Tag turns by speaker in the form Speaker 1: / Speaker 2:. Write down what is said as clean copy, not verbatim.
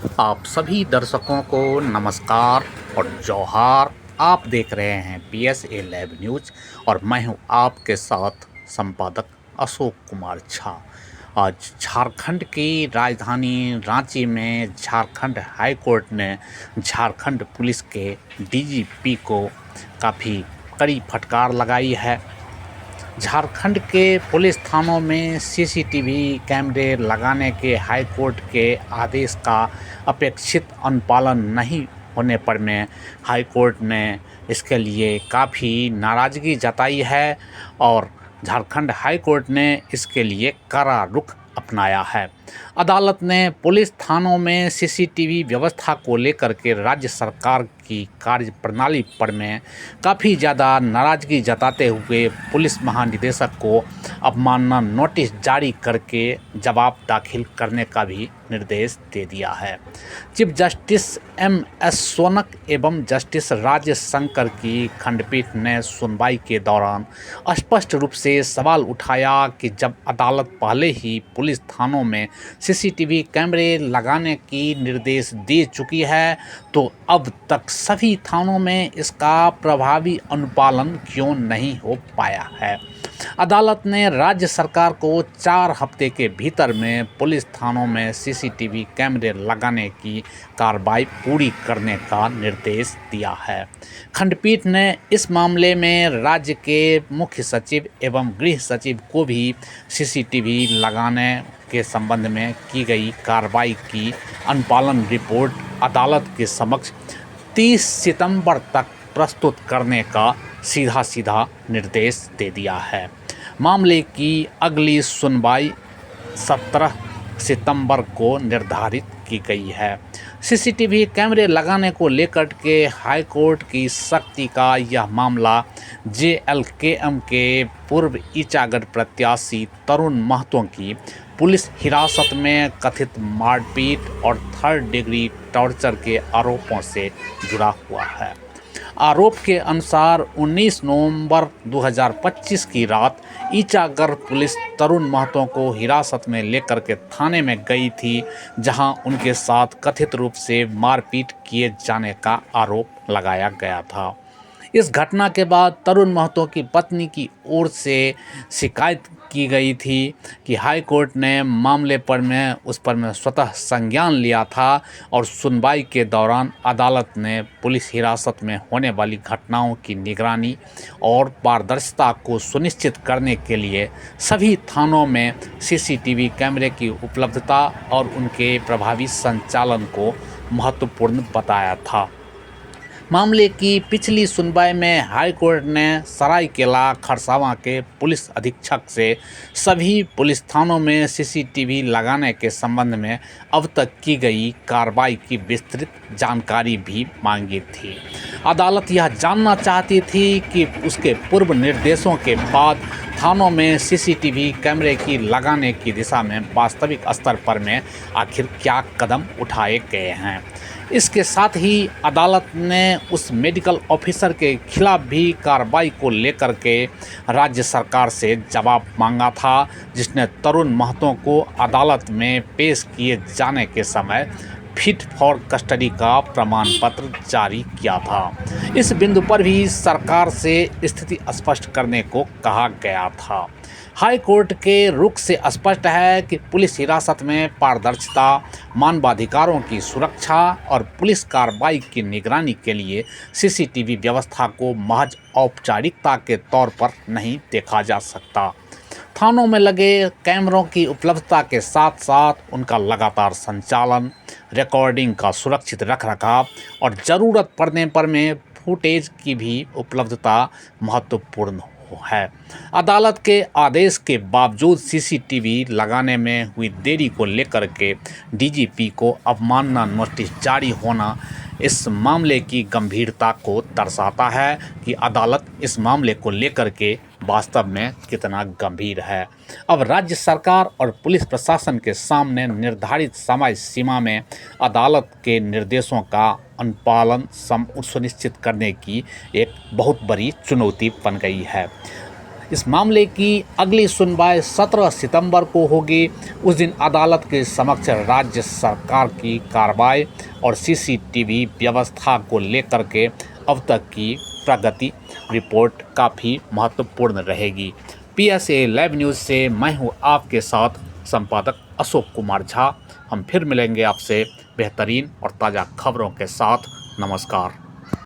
Speaker 1: आप सभी दर्शकों को नमस्कार और जोहार। आप देख रहे हैं PSA लैब न्यूज और मैं हूं आपके साथ संपादक अशोक कुमार झा। आज झारखंड की राजधानी रांची में झारखंड हाई कोर्ट ने झारखंड पुलिस के DGP को काफ़ी कड़ी फटकार लगाई है। झारखंड के पुलिस थानों में CCTV कैमरे लगाने के हाईकोर्ट के आदेश का अपेक्षित अनुपालन नहीं होने पर में हाईकोर्ट ने इसके लिए काफ़ी नाराज़गी जताई है और झारखंड हाईकोर्ट ने इसके लिए कड़ा रुख अपनाया है। अदालत ने पुलिस थानों में CCTV व्यवस्था को लेकर के राज्य सरकार की कार्यप्रणाली पर में काफ़ी ज़्यादा नाराज़गी जताते हुए पुलिस महानिदेशक को अवमानना नोटिस जारी करके जवाब दाखिल करने का भी निर्देश दे दिया है। चीफ जस्टिस MS सोनक एवं जस्टिस राज शंकर की खंडपीठ ने सुनवाई के दौरान स्पष्ट रूप से सवाल उठाया कि जब अदालत पहले ही पुलिस थानों में CCTV कैमरे लगाने की निर्देश दे चुकी है तो अब तक सभी थानों में इसका प्रभावी अनुपालन क्यों नहीं हो पाया है। अदालत ने राज्य सरकार को 4 हफ्ते के भीतर में पुलिस थानों में CCTV कैमरे लगाने की कार्रवाई पूरी करने का निर्देश दिया है। खंडपीठ ने इस मामले में राज्य के मुख्य सचिव एवं गृह सचिव को भी CCTV लगाने के संबंध में की गई कार्रवाई की अनुपालन रिपोर्ट अदालत के समक्ष 30 सितंबर तक प्रस्तुत करने का सीधा निर्देश दे दिया है। मामले की अगली सुनवाई 17 सितंबर को निर्धारित की गई है। CCTV कैमरे लगाने को लेकर के हाईकोर्ट की सख्ती का यह मामला JLKM के पूर्व ईचागढ़ प्रत्याशी तरुण महतो की पुलिस हिरासत में कथित मारपीट और 3rd डिग्री टॉर्चर के आरोपों से जुड़ा हुआ है। आरोप के अनुसार 19 नवंबर 2025 की रात ईचागढ़ पुलिस तरुण महतो को हिरासत में लेकर के थाने में गई थी, जहां उनके साथ कथित रूप से मारपीट किए जाने का आरोप लगाया गया था। इस घटना के बाद तरुण महतो की पत्नी की ओर से शिकायत की गई थी कि हाई कोर्ट ने मामले पर में स्वतः संज्ञान लिया था और सुनवाई के दौरान अदालत ने पुलिस हिरासत में होने वाली घटनाओं की निगरानी और पारदर्शिता को सुनिश्चित करने के लिए सभी थानों में CCTV कैमरे की उपलब्धता और उनके प्रभावी संचालन को महत्वपूर्ण बताया था। मामले की पिछली सुनवाई में हाई कोर्ट ने सरायकेला खरसावां के पुलिस अधीक्षक से सभी पुलिस थानों में CCTV लगाने के संबंध में अब तक की गई कार्रवाई की विस्तृत जानकारी भी मांगी थी। अदालत यह जानना चाहती थी कि उसके पूर्व निर्देशों के बाद थानों में CCTV कैमरे की लगाने की दिशा में वास्तविक स्तर पर में आखिर क्या कदम उठाए गए हैं। इसके साथ ही अदालत ने उस मेडिकल ऑफिसर के खिलाफ भी कार्रवाई को लेकर के राज्य सरकार से जवाब मांगा था, जिसने तरुण महतो को अदालत में पेश किए जाने के समय फिट फॉर कस्टडी का प्रमाण पत्र जारी किया था। इस बिंदु पर भी सरकार से स्थिति स्पष्ट करने को कहा गया था। हाई कोर्ट के रुख से स्पष्ट है कि पुलिस हिरासत में पारदर्शिता, मानवाधिकारों की सुरक्षा और पुलिस कार्रवाई की निगरानी के लिए CCTV व्यवस्था को महज औपचारिकता के तौर पर नहीं देखा जा सकता। थानों में लगे कैमरों की उपलब्धता के साथ साथ उनका लगातार संचालन, रिकॉर्डिंग का सुरक्षित रखरखाव और ज़रूरत पड़ने पर में फुटेज की भी उपलब्धता महत्वपूर्ण है। अदालत के आदेश के बावजूद CCTV लगाने में हुई देरी को लेकर के DGP को अवमानना नोटिस जारी होना इस मामले की गंभीरता को दर्शाता है कि अदालत इस मामले को लेकर के वास्तव में कितना गंभीर है। अब राज्य सरकार और पुलिस प्रशासन के सामने निर्धारित समय सीमा में अदालत के निर्देशों का अनुपालन सुनिश्चित करने की एक बहुत बड़ी चुनौती बन गई है। इस मामले की अगली सुनवाई 17 सितंबर को होगी। उस दिन अदालत के समक्ष राज्य सरकार की कार्रवाई और सीसीटीवी व्यवस्था को लेकर के अब तक की प्रगति रिपोर्ट काफ़ी महत्वपूर्ण रहेगी। PSA लाइव न्यूज़ से मैं हूं आपके साथ संपादक अशोक कुमार झा। हम फिर मिलेंगे आपसे बेहतरीन और ताज़ा खबरों के साथ। नमस्कार।